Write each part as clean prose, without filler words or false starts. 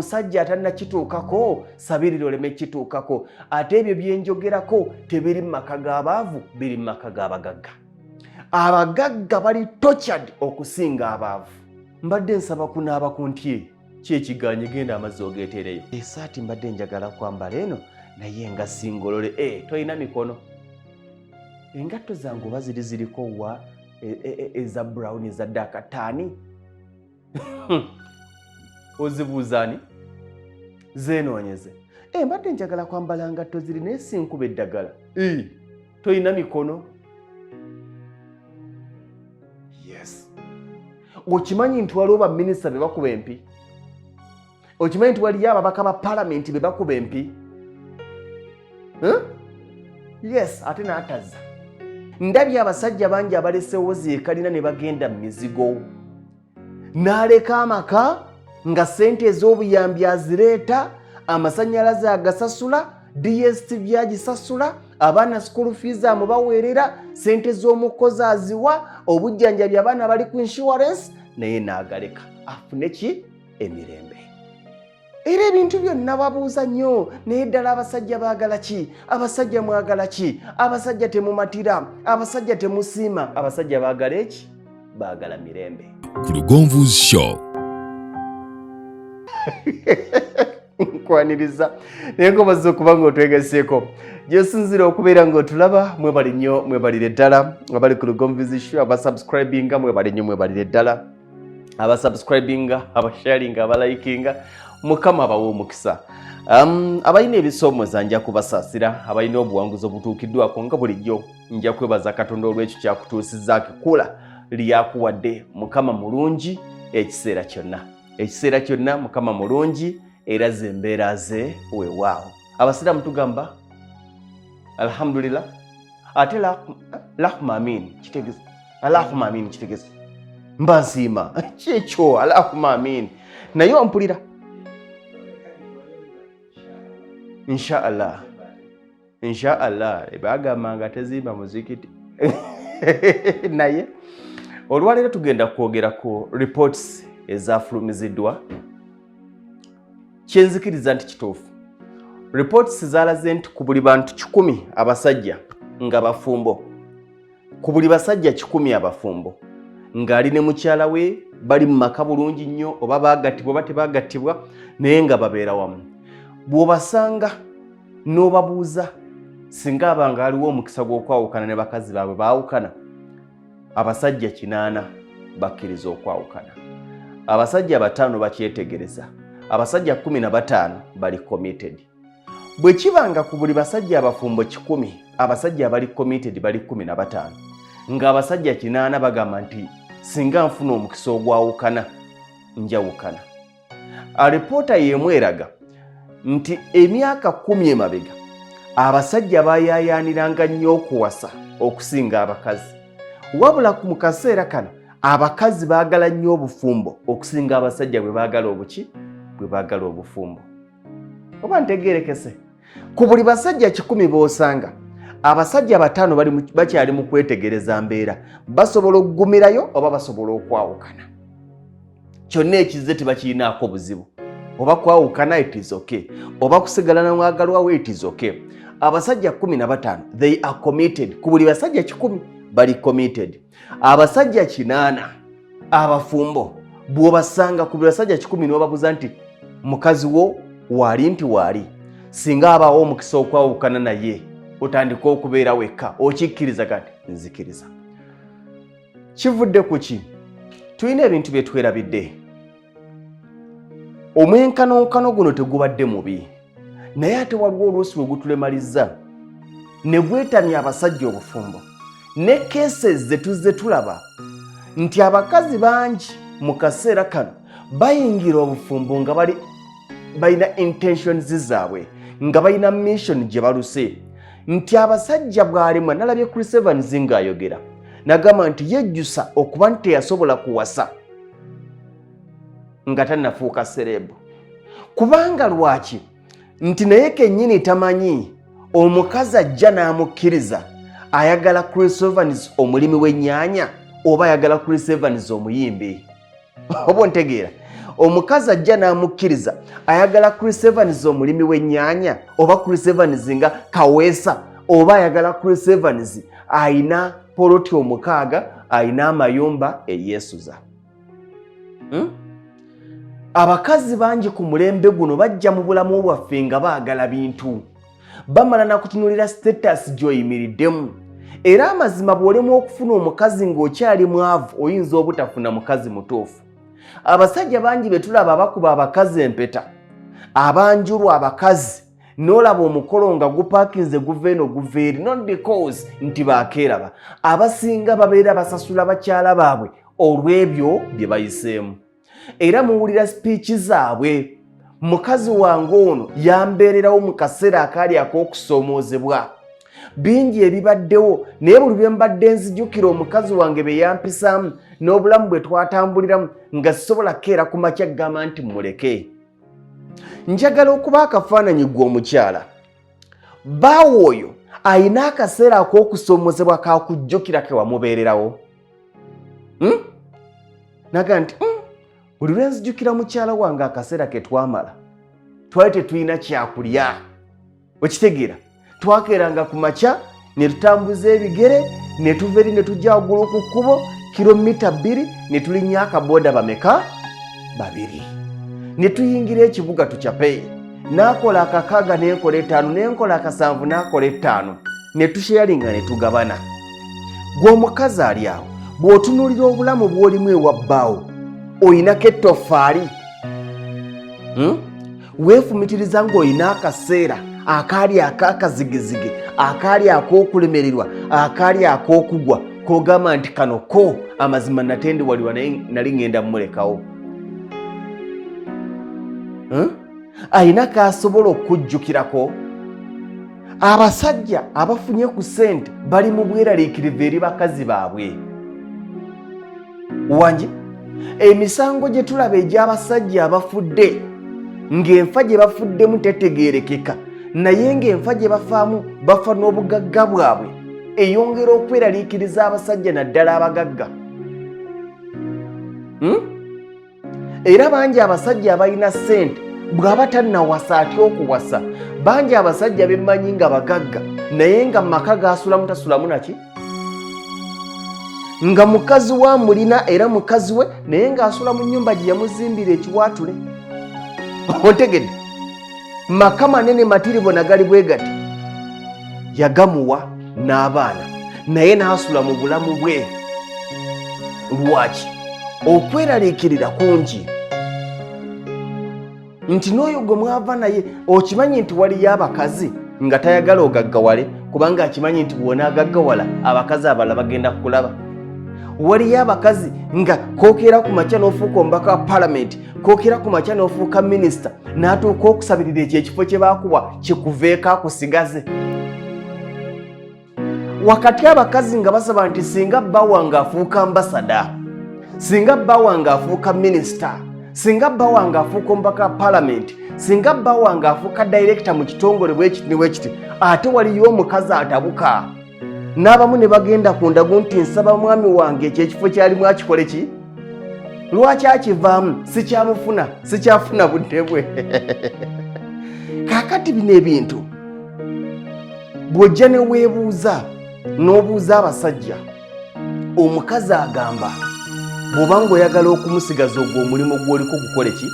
omusajja atannakituukako sabirira oleme kituukako ate ebyo byenjogerako tebiri mu maka g'abaavu biri mu maka g'abagagga. Abagagga bali tortured okusinga abaavu. Mbadde nsaba kunaaba ku ntye kyekiganye genda amazzi ogeetereyo. Esaati mbadde njagala kwambala eno naye nga singolole toyina mikono. Engatto zange oba ziriko wa eza brown eza dakataani ozibuuzaani zeenoonyeze. Mbadde njagala kwambala ngatto ziri naye sinkuba eddagala. Toyina mikono. Yes. Okimanyi nti waliwo baminisita be bakuba empi? Okimanyi nti waliyo ababaka ba palamenti be bakuba empi? Yes, ate n'atazza. Ndabye abasajja bangi abalesewo zeekalina ne bagenda mu mizigo. N'aleka amaka nga ssente ez'obuyambi azireeta, amasannyalaze agasasula, DSTV agisasula, abaana school fees amubaweerera, ssente z'omukozi aziwa, obujjanjabi abaana bali ku insurance, naye n'agaleka afune ki? Emirembe. Era ebintu byonna babuuza nnyo, naye ddala abasajja baagala ki? Abasajja mwagala ki? Abasajja temumatira, abasajja temusiima, abasajja baagala eki? Baagala mirembe. Ku Lugonvu's Show. Nkwaniriza naye nkomaze okuba ng'otwegaseeko gyosinzira okubeera ng'otulaba mwebali nnyo mwebalire ddala abali ku Lugonvu's Show abasubscribinga mwebali nnyo mwebalire ddala abasubscribinga abasharinga abalikinga Mukama abawe omukisa. Abalina ebisoomooza nja kubasaasira, abalina obuwanguzi obutuukiddwako nga bulijjo nja kwebaza Katonda olw'ekyo kyakutuusizzaako ekkula lyakuwadde. Mukama mulungi ekiseera kyonna. Ekiseera kyonna Mukama mulungi era ze embeera ze weewaawo. Abasiraamu tugamba alhamdulillah ate lahuma amin kitegeeza. Allahumma amin kitegeeza mba nsiima kyekyo Allahumma amin naye ompulira Inshallah bagambanga tezimba muzikiti naye olwaleero tugenda kwogera ku reports ezafulumiziddwa. Kyenzikiriza nti kituufu. Reports zalaze nti ku buli bantu 100 abasajja nga bafumbo, ku buli basajja 100 abafumbo ng'ali ne mukyala we bali mu maka bulungi nnyo, oba baagattibwa oba tebaagattibwa naye nga babeera wamu. Bw'obasanga n'obabuuza singa abanga aliwo omukisa gw'okwawukana ne bakazi baabwe baawukana, abasajja 80 bakkiriza okwawukana, abasajja 5 bakyetegereza, abasajja 15 bali committed. Bwe kibanga ku buli basajja abafumbo 10 abasajja abali committed bali 15 ng'abasajja 80 bagamba nti singa nfuna omukisa ogwawukana njawukana. Alipoota y'emu eraga nti emyaka 10 emabega abasajja bayaayaaniranga nnyo okuwasa okusinga abakazi, wabula mu kaseera kano abakazi baagala nnyo obufumbo okusinga abasajja bwe baagala obuki bwe baagala obufumbo. Oba ntegeerekese ku buli basajja 10 b'osanga abasajja 5 bakyali mu kwetegereza mbeera, basobola okugumirayo oba basobola okwawukana. Kyonna ekizze tebakirinaako buzibu, oba kwawukana it is okay, oba kusigala na mwagalwa we it is okay. Abasajja 15 they are committed. Ku buli basajja 10 bali committed. Abasajja 80 abafumbo bw'obasanga ku buli basajja 10 n'obabuuza nti mukazi wo waali nti waali, singa abaawo omukisa okwawukana naye otandika okubeera wekka, okikkiriza kati nzikiriza. Kivudde ku ki? Tulina ebintu bye twerabidde. Omwenkanonkano guno tegubadde mubi, naye ate waliwo oluusi lwe gutulemalizza ne bwetamya abasajja obufumbo. Ne cases ze tuzze tulaba nti abakazi bangi mu kaseera kano bayingira obufumbo nga balina intentions zaabwe, nga balina mission gye baluse. Nti abasajja bw'alemwa, nalabye Chris Evans ng'ayogera nagamba nti yejjusa okuba nti teyasobola kuwasa nga tannafuuka serebu. Kubanga lwaki? Nti naye kennyini tamanyi omukazi ajja n'amukkiriza ayagala Chris Evans omulimi w'ennyaanya oba ayagala Chris Evans omuyimbi. Oba ontegeera? omukazi ajja n'amukkiriza ayagala Chris Evans omulimi w'ennyaanya oba Chris Evans nga kaweesa oba ayagala Chris Evans ayina poloti 6 ayina amayumba eyeesuza. Abakazi bangi ku mulembe guno bajja mu bulamu bwaffe nga baagala bintu, bamala na kutunulira status gy'oyimiriddemu. Era amazima bw'olemu okufuna omukazi ng'okyali mwavu oyinza obutafuna mukazi mutuufu. Abasajja bangi be tulaba bakuba abakazi empeta, abanjulwa abakazi n'olaba omukolo nga gupaakinze guva eno guva eri, not because nti baakeeraba. Abasinga babeera basasula bakyala baabwe olw'ebyo bye bayiseemu. Era muwulira spiiki zaabwe, mukazi wange ono yambeererawo mu kaseera akaali ak'okusoomoozebwa. Bingi ebibaddewo naye buli bye mbadde nzijukira omukazi wange be yampisaamu n'obulamu bwe twatambuliramu nga sisobola keera ku makya kugamba nti muleke. Njagala okuba akafaananyi gwe omukyala. Bbaawo oyo ayina akaseera ak'okusoomoozebwa kakujjukira ke wamubeererawo. Naga nti buli lwe nzijukira mukyala wange akaseera ke twamala twali tetulina kyakulya. Okitegeera? Twakeeranga ku makya ne tutambuza ebigere ne tuva eri ne tujja waggulu ku kkubo kilomita 2 ne tulinnya akabooda bameka 2 ne tuyingira ekibuga tucape. Naakola akakaaga n'enkola 5 n'enkola akasanvu n'akola 5 ne tusharinga ne tugabana. Gwe omukazi ali awo bw'otunuulira obulamu bw'olimu ewa bbaawo oyinako ettoffaali, weefumitiriza ng'olina akaseera akaali ak'akazigizigi, akaali ak'okulemererwa, akaali ak'okugwa k'ogamba nti kano ko amazima natendewaliwa naye nali ngenda mulekawo. Ayina k'asobola okujjukirako. Abasajja abafunye ku ssente bali mu bweraliikirivu eri bakazi baabwe. Wangi emisango gye tulaba egy'abasajja abafudde ng'enfa gye bafuddemu tetegeerekeka, naye ng'enfa gye bafaamu bafa n'obugagga bwabwe eyongera okweraliikiriza abasajja naddala abagagga. Era bangi abasajja abalina ssente bw'aba tannawasa atya okuwasa. Bangi abasajja bemmanyi nga bagagga naye nga mu maka gaasulamu tasulamu naki, nga mukazi wa mulina era mukazi we naye ng'asula mu nnyumba gye yamuzimbira ekiwaatule. Ontegedde? Maka manene matiribo nagali bwe gati yagamuwa n'abaana naye n'asula mu bulamu bwe. Lwaki? Okweraliikirira kungi. Nti n'oyo gwe mwava naye okimanyi nti waliyo abakazi nga tayagala ogaggawale kubanga akimanyi nti bw'onaagaggawala abakazi abalala bagenda kukulaba. Waliyo abakazi nga kookera ku makya n'ofuuka omubaka wa palamenti, kookera ku makya n'ofuuka minisita, n'atuuka okusabirira ekyo ekifo kye baakuwa kikuveeko akusigaze. Wakati abakazi nga basaba nti singa bba wange afuuka ambasada, singa bba wange afuuka minisita, singa bba wange afuuka omubaka wa palamenti, singa bba wange afuuka dayirekita mu kitongole bwekiti ne bwekiti, ate waliyo omukazi atabuka. N'abamu ne bagenda ku ndagu nti nsaba mwami wange ekyo ekifo kyalimu akikole ki? Lwaki akivaamu? Sikyamufuna, sikyafuna budde bwe. Kaakati bino ebintu bw'ojja ne weebuuza n'obuuza abasajja, omukazi agamba bw'oba ng'oyagala okumusigaza ogwo omulimu gw'oliko gukole ki?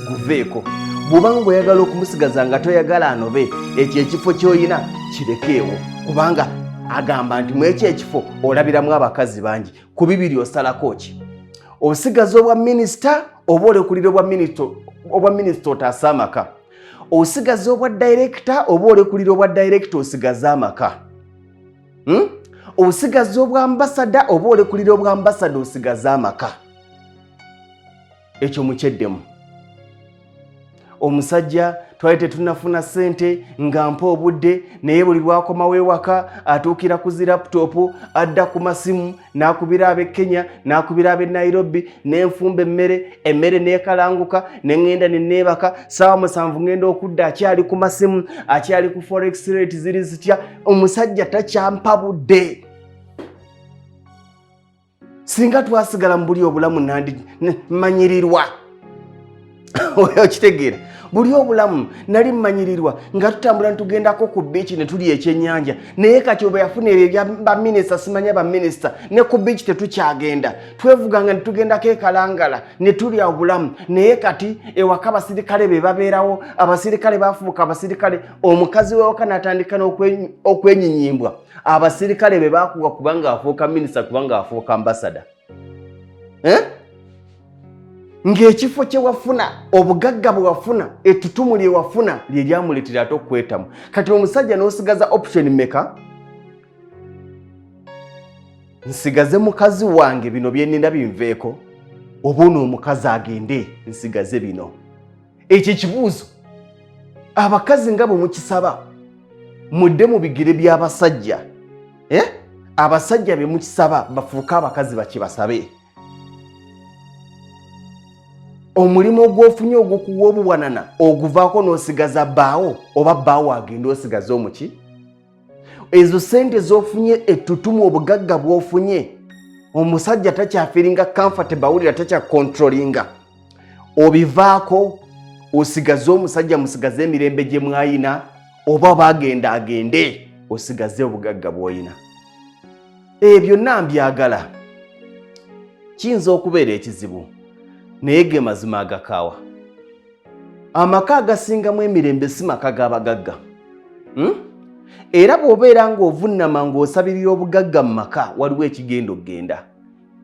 Guveeko. Bw'oba ng'oyagala okumusigaza nga toyagala anobe, ekyo ekifo ky'oyina kirekeewo, kubanga agamba nti mu ekyo ekifo olabiramu abakazi bangi. Ku bibiri osalako ki? Osigaza obwa minisita oba olekulira obwa minisita otaasa amaka? Osigaza obwa dayirekita oba olekulira obwa dayirekita osigaza amaka? Osigaza obwa ambasada oba olekulira obwa ambasada osigaza amaka? Ekyo mukyeddemu. Omusajja twali tetunafuna ssente nga mpa obudde naye buli lwakomawo ewaka atuukira ku zilaputopu adda ku masimu n'akubira ab'e Kenya n'akubira ab'e Nairobi n'enfumba emmere n'ekalanguka n'engenda ne neebaka ssaawa 7 ngenda okudda akyali ku masimu akyali ku forex rate ziri zitya. Omusajja takyampa budde. Singa twasigala mu buli obulamu manyirirwa okitegeera buli obulamu nali mmanyirirwa nga tutambula ntugendako ku biiki ne tuli ekyennyanja naye kati oba yafuna ebyo ebya baminisita simanya baminisita ne ku biiki tetukyagenda twevuganga ne tugendako ekalangala ne tulya obulamu naye kati ewaka abasirikale be babeerawo abasirikale bafubuka abasirikale omukazi wewaka n'atandika n'okwenyinyimbwa abasirikale be bakuwa kubanga afuuka minisita kubanga afuuka ambasada ng'ekifo kye wafuna obugagga bwe wafuna ettutumu lye wafuna lye lyamuleetera ate okwetamu kati omusajja n'osigaza option meka nsigaze mukazi wange bino bye nnina binveeko oba ono omukazi agende nsigaze bino ekyo kibuuzo abakazi nga bwe mukisaba mudde mu bigere by'abasajja abasajja be mukisaba bafuuke abakazi bakibasabe omulimu ogwofunye ogwokuwa obuwanana oguvaako n'osigaza bbaawo oba bbaawo agenda osigaza omuki ezo sente z'ofunye ettutumu obugagga bw'ofunye omusajja takyafiringa comfortable awulira takyakontrolinga obivaako osigaze omusajja musigaze emirembe gye mwayina oba bagenda agende osigaze obugagga bw'oyina ebyo nambyagala kiyinza okubeera ekizibu naye ge mazima agakaawa amaka agasingamu emirembe si maka g'abagagga era bw'obeera ng'ovunnama ng'osabirira obugagga mu maka waliwo ekigenda okgenda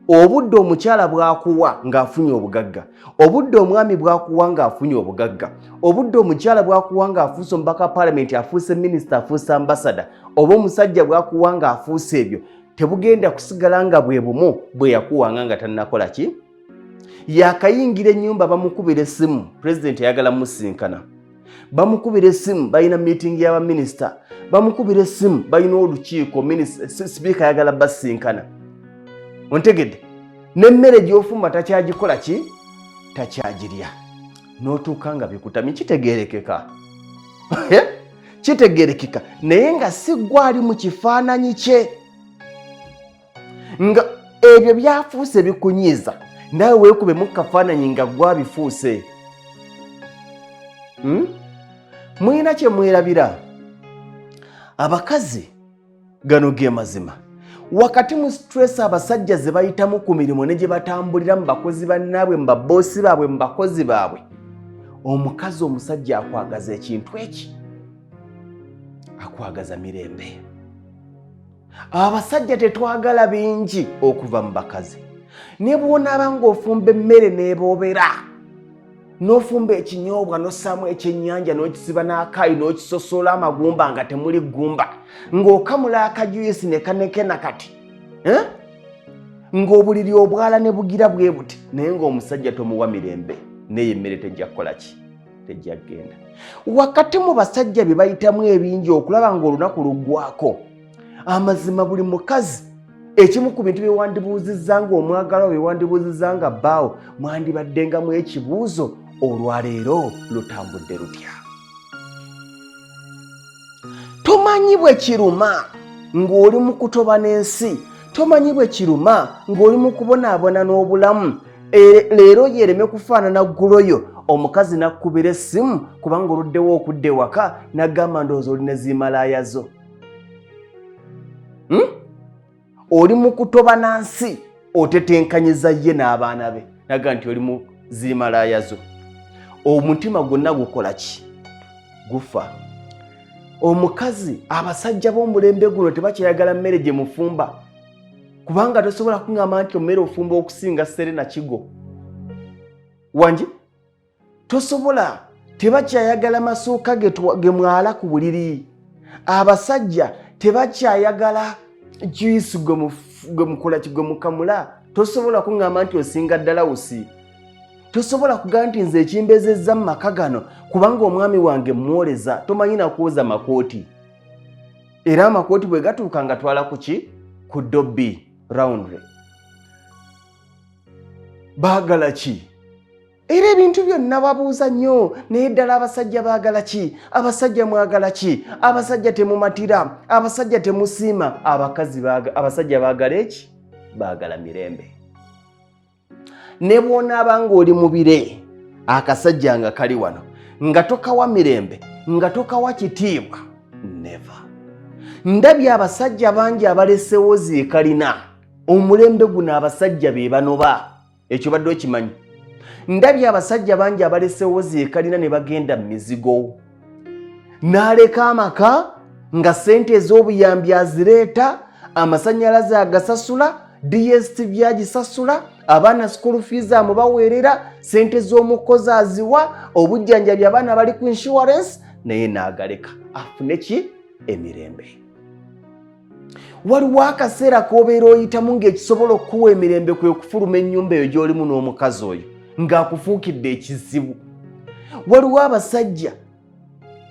obudde omukyala bw'akuwa ng'afunye obugagga obudde omwami bw'akuwa ng'afunye obugagga obudde omukyala bw'akuwa ng'afuuse omubaka palamenti afuuse minisita afuuse ambasada oba omusajja bw'akuwa ng'afuuse ebyo tebugenda kusigala nga bwe bumu bwe yakuwanga nga tannakola ki yakayingira ennyumba bamukubira essimu pulezidenti ayagala musinkana bamukubira essimu balina meeting y'abaminisita bamukubira essimu balina olukiiko sipiika ayagala basinkana ontegedde n'emmere gy'ofumba takyagikola ki takyagirya n'otuuka nga bikutamye kitegeerekeka kitegeerekeka naye nga si gwali mu kifaananyi kye nga ebyo byafuuse bikunyiiza nawe weekube mu kafaananyi nga gwabifuuse mulina kye mwerabira abakazi gano ge mazima wakati mu stress abasajja ze bayitamu ku mirimu ne gye batambulira mu bakozi bannaabwe mu baboosi baabwe mu bakozi baabwe omukazi omusajja akwagaza ekintu eki akwagaza mirembe abasajja tetwagala bingi okuva mu bakazi ne bw'onaaba ng'ofumba emmere n'eboobera n'ofumba ekinyoobwa n'ossaamu ekyennyanja n'okisiba n'akaayi n'okisosola amagumba nga temuli ggumba ng'okamula akajuyisi ne kanekena kati ng'obuliri obwala ne bugira bwe buti naye ng'omusajja tomuwa mirembe naye emmere tejja kukola ki tejja kgenda wakati mu basajja bye bayitamu ebingi okulaba ng'olunaku luggwako amazima buli mukazi ekimu ku bintu bye wandibuuzizza ng'omwagala bye wandibuuzizza nga bbaawo mwandibaddengamu ekibuuzo olwaleero lutambudde lutya tomanyi bwe kiruma ng'oli mu kutoba n'ensi tomanyi bwe kiruma ng'oli mu kubonaabona n'obulamu leero yereme kufaanana gguloyo omukazi nakkubira essimu kubanga oluddewo okudda ewaka n'agamba ndowooza oli ne zimalaayazo oli mu kutoba na nsi otetenkanyiza ye n'abaana be naga nti oli mu zimalaayazo omutima gwonna gukola ki gufa omukazi abasajja b'omulembe guno tebakyayagala mmere gye mufumba kubanga tosobola kuŋŋamba nti ommere ofumba okusinga Serena Kigo wangi tosobola tebakyayagala masuuka ge mwala ku buliri abasajja tebakyayagala juice gwe mukola ki gwe mukamula tosobola kuŋŋamba nti osinga ddala usi tosobola kugamba nti nze ekimbezezza mu maka gano kubanga omwami wange mwoleza tomanyi nakwoza makooti era amakooti bwe gatuuka nga twala ku ki ku Dobby Roundry baagala ki era ebintu byonna babuuza nnyo naye ddala abasajja baagala ki abasajja mwagala ki abasajja temumatira abasajja temusiima abasajja baagala eki baagala mirembe ne bw'onaaba ng'oli mu bire akasajja nga kali wano nga tokawa mirembe nga tokawa kitiibwa never. Ndabye abasajja bangi abalesewo zeekalina omulembe guno abasajja be banoba ekyo badde okimanyi. Ndabye abasajja bangi abalesewo zeekalina ne bagenda mu mizigo n'aleka amaka nga ssente ez'obuyambi azireeta, amasannyalaze agasasula, DSTV agisasula, abaana school fees amubaweerera, ssente z'omukozi aziwa, obujjanjabi abaana bali ku insurance, naye n'agaleka afune ki? Emirembe. Waliwo akaseera k'obeera oyitamu ng'ekisobola okuwa emirembe kwe kufuluma ennyumba eyo gy'olimu n'omukazi oyo ng'akufuukidde ekizibu. Waliwo abasajja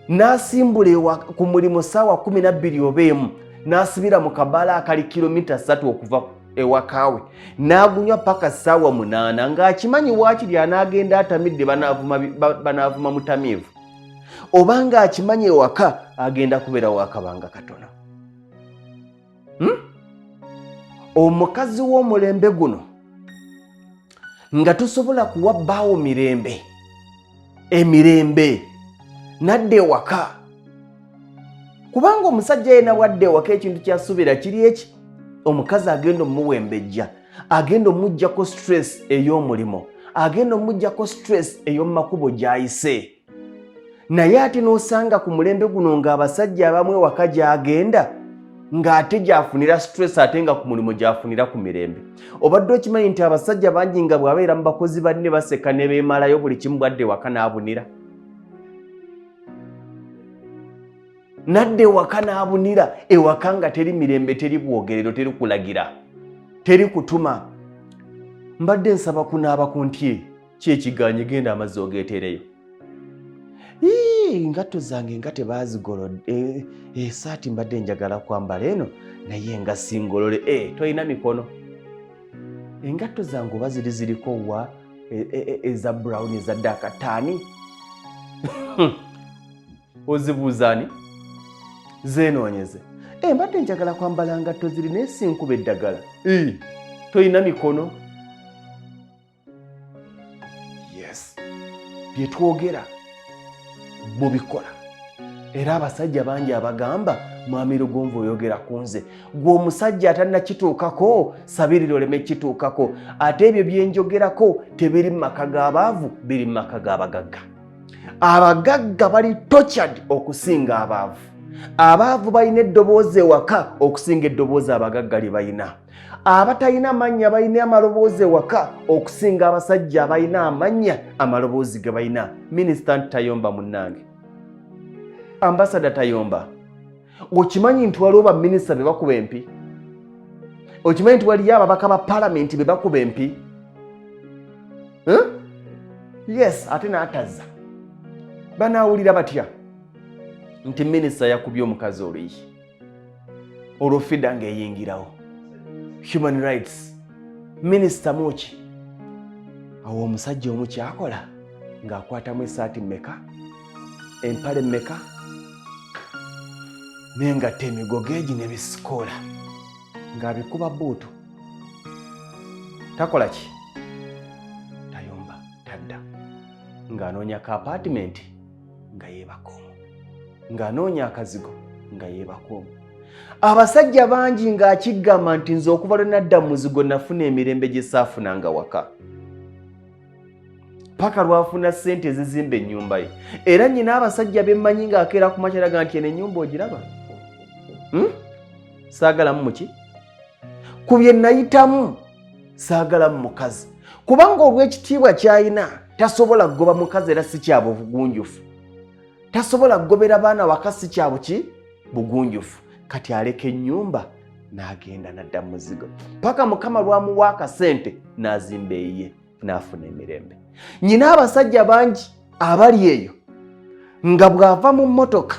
n'asimbula ku mulimu ssaawa 12 oba emu n'asibira mu kabaala akali kilomita 3 okuva ewakaawe n'agunywa paka ssaawa 8 ng'akimanyi waakiri anaagenda atamidde banaavuma mutamiivu, oba ng'akimanyi ewaka agenda kubeera wakabanga katono. Omukazi w'omulembe guno nga tosobola kuwa bbaawo emirembe nadde ewaka, kubanga omusajja yena wadde ewaka ekintu kyasuubira kiri eki? Omukazi agenda omuwembejja, agenda omuggyako stress ey'omulimu, agenda omuggyako stress ey'omumakubo gy'ayise. Naye ate n'osanga ku mulembe guno ng'abasajja abamu ewaka gy'agenda ng'ate gy'afunira stress ate nga ku mulimu gy'afunira ku mirembe. Obadde okimanyi nti abasajja bangi nga bw'abeera mu bakozi banne baseka ne beemalayo buli kimu bwadde ewaka n'abunira. Nadde ewaka n'abunira, ewaka nga teri mirembe, teri bwogerero, teri kulagira, teri kutuma. Mbadde nsaba kunaaba ku ntye kyekiganye genda amazzi ogeetereyo. Engatto zange nga tebaazigolodde, esaati mbadde njagala kwambala eno naye nga singolole. Toyina mikono. Engatto zange oba ziriko wa eza brown ezadde akataani? Ozibuuzaani? Zeenoonyeze. Mbadde njagala kwambala ngatto ziri naye sinkuba eddagala. Toyina mikono. Yes, bye twogera mubikola. Era abasajja bangi abagamba mwami Lugonvu oyogera ku nze. Gwe omusajja atalina kituukako, sabirira oleme kituukako. Ate ebyo byenjogerako tebiri mu maka g'abaavu, biri mu maka g'abagagga. Abagagga bali tortured okusinga abaavu. Abaavu balina eddoboozi ewaka okusinga eddoboozi abagagga lye balina. Abatalina mannya balina amaloboozi ewaka okusinga abasajja abalina amannya amaloboozi ge balina. Minisita Tayomba munnange, Ambasada Tayomba, okimanyi nti waliwo baminisita be bakuba empi? Okimanyi nti waliyo ababaka ba palamenti be bakuba empi? Yes, ate n'atazza. Banaawulira batya nti minisita yakubye omukazi oluyi olwo FIDA ng'eyingirawo? Human rights minisita Muki, awo omusajja omu kyakola ng'akwatamu essaati mmeka, empale mmeka, n'engatta emigogo egi n'ebisikoola ng'abikuba buutu. Takola ki? Tayomba tadda ng'anoonya ka apaatimenti nga yeebaka omwo, ng'anoonya akazigo nga yeebaka omwo. Abasajja bangi ng'akigamba nti nze okuva lwe nadda mu muzigo nafuna emirembe gye saafunanga waka, paka lwafuna ssente ezizimba ennyumba ye. Era nnyina abasajja be mmanyi ng'akeera ku makyalaga nti eno ennyumba ogiraba? Saagalamu muki? Ku bye nayitamu saagalamu mukazi, kubanga olw'ekitiibwa ky'alina tasobola kugoba mukazi, era si kyabo bugunjufu. Tasobola kugobera baana waka, si kyabo ki bugunjufu. Kati aleka ennyumba n'agenda n'adda mu muzigo, paka Mukama lwamuwa akasente n'azimba eyiye n'afuna emirembe. Nyina abasajja bangi abali eyo nga bw'ava mu mmotoka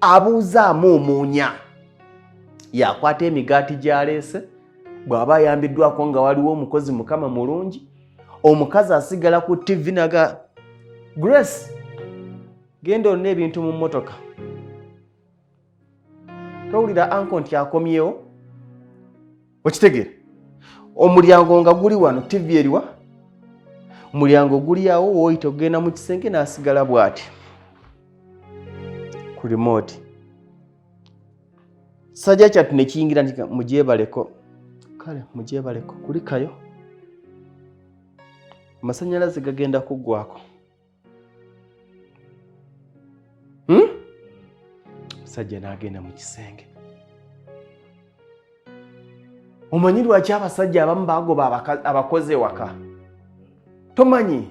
abuuzaamu omuunya, yakwata emigaati gy'aleese, bw'aba ayambiddwako nga waliwo omukozi Mukama mulungi, omukazi asigala ku TV naga, Grace, genda olina ebintu mu mmotoka. Towulira anko nti akomyewo? Okitegeera? Omulyango nga guli wano, TV eriwa? mulyango guli awo woyita ogenda mu kisenge n'asigala bw'ati ku remote. Sajja kyatu ne kiyingira nti mugyebaleko, kale mugyebaleko kulikayo amasannyalaze gagenda kuggwako. Sajja n'agenda mu kisenge. Omanyi lwaki abasajja abamu bagoba abakozi ewaka? Tomanyi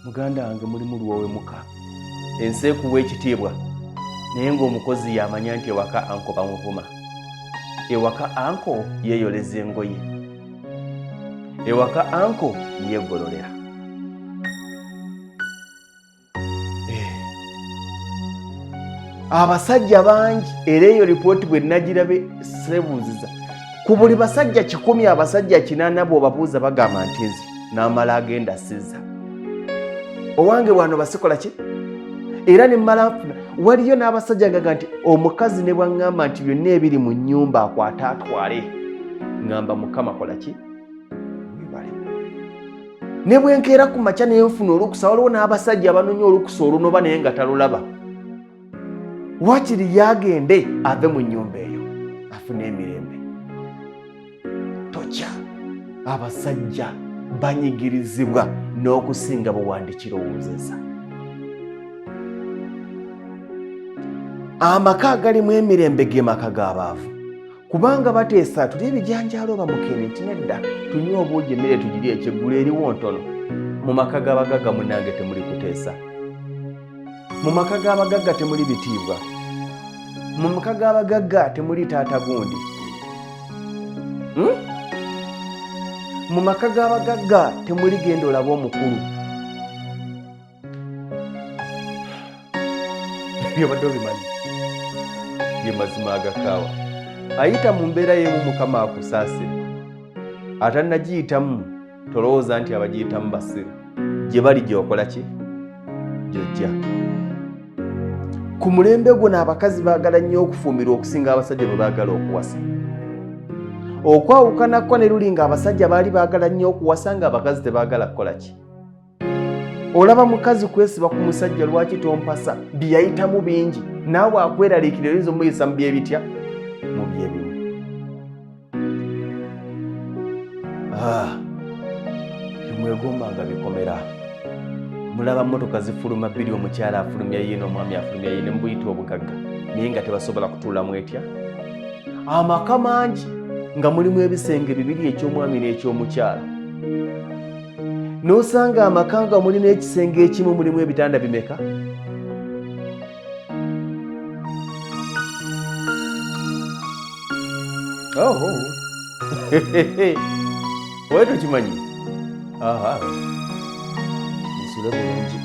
muganda wange mulimu lwowe muka ensi ekuwa ekitiibwa naye ng'omukozi yamanya nti ewaka anko bamuvuma. Ewaka anko yeeyoleza engoye, ewaka anko yeegololera. Abasajja bangi era eyo lipooti bwe nagirabe sebuuziza ku buli basajja 100 abasajja 80 bw'obabuuza bagamba nti nzi n'amala agenda sizza. Owange wano basikola ki? Era ne mmala nfuna waliyo n'abasajja gaga nti omukazi ne bwaŋŋamba nti byonna ebiri mu nnyumba akwate atwale, ŋŋamba Mukama kola ki? Webale. Ne bwe nkeera ku makya ne nfuna olukusa, waliwo n'abasajja abanoonya olukusa olunoba naye nga talulaba. Wakiri yagende ave mu nnyumba eyo afune emirembe. Tocha abasajja banyigirizibwa n'okusinga bwewandikirowozeza. Amaka agalimu emirembe ge maka g'abaavu, kubanga bateesa tuli ebijanjaalo bamukene nti nedda tunywe obuugi emmere tugiri ekyeggulo eriwo ntono. Mu maka g'abagagga munnange temuli kuteesa, mu maka g'abagagga temuli bitiibwa, mu maka g'abagagga temuli taata gundi, mu maka g'abagagga temuli genda olaba omukulu. Byobadde obimanyi bye mazima agakaawa. Ayita mu mbeera y'emu Mukama akusaase, atannagiyitamu tolowooza nti abagiyitamu basiru. Gye bali gy'okola ki? Gy'ojja. Ku mulembe gwo n'abakazi baagala nnyo okufuumirwa okusinga abasajja bwe baagala okuwasa. Okwawukanako ne luli ng'abasajja baali baagala nnyo okuwasa ng'abakazi tebaagala kukola ki? Olaba mukazi kwesiba ku musajja lwaki tompasa bye yayitamu bingi, naawe akweraliikirira oyinza omuyisa mu byebitya mu byebimu. Temwegombanga bikomera. Mulaba mmotoka zifuluma bbiri, omukyala afulumya yiino, omwami afulumya yiino, mbuyita obugagga naye nga tebasobola kutuulamu etya. Amaka mangi nga mulimu ebisenge bibiri, eky'omwami n'eky'omukyala. N'osanga amaka nga mulina ekisenge ekimu mulimu ebitanda bimeka? Owe tokimanyi? Nsule bulungi.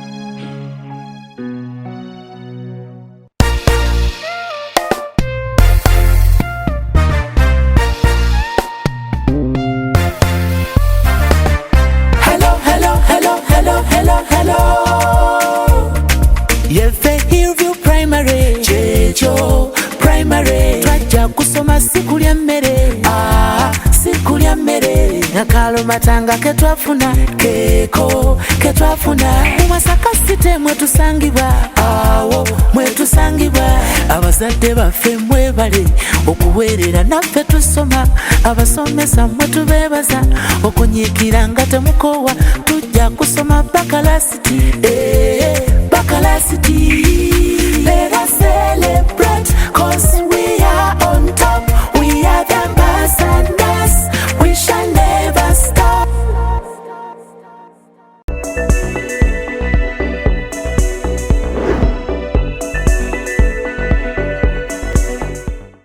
Matanga ketwafuna keko ketwafuna Masaka site mwetusangibwa awo mwetusangibwa abazadde baffe mwebale okuweerera naffe tusoma abasomesa mwetubeebaza okunyiikira nga temukowa tujja kusoma bakalasiti